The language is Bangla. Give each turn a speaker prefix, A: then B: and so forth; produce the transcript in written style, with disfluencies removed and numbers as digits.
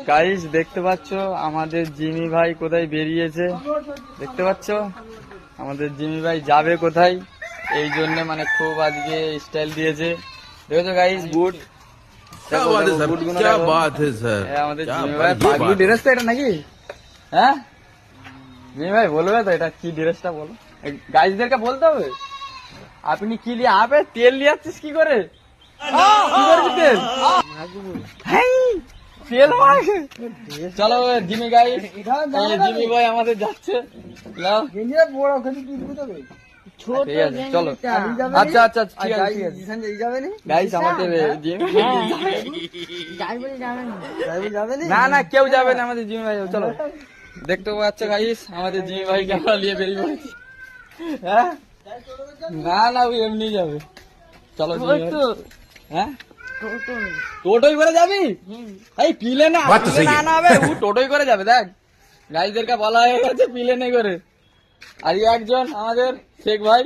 A: গাইস দেখতে পাচ্ছ আমাদের জিমি ভাই কোথায় বেরিয়েছে, দেখতে পাচ্ছ আমাদের জিমি ভাই যাবে কোথায়, এই জন্য মানে খুব আজকে স্টাইল দিয়েছে। দেখেছো গাইস বুট, আমাদের জিমি ভাই পাগলু ড্রেসটা এটা নাকি? হ্যাঁ জিমি ভাই বলবে তো এটা কি ড্রেসটা, বলো গাইসদেরকে বলতে হবে। আপনি কি লিয়ে আপে তেল নিয়ে আসছিস কি করে? কি করবি তেল? তেল মাখে। চলো জিমি গাইস, জিমি ভাই আমাদের যাচ্ছে। চলো আচ্ছা আচ্ছা ঠিক আছে গাইস, আমাদের না না কেউ যাবে না, আমাদের জিমি ভাই। চলো দেখতে পাচ্ছ গাইস আমাদের জিমি ভাই ক্যামেরা নিয়ে বেরিয়ে পড়েছে। হ্যাঁ না না ওই এমনি যাবে। চলো হ্যাঁ টোটোই করে যাবি? এই পিলে না না হবে, ও টোটোই করে যাবে। দেখ গাইদেরকে বলা হয়ে গেছে পিলেনে করে। আর একজন আমাদের শেখ ভাই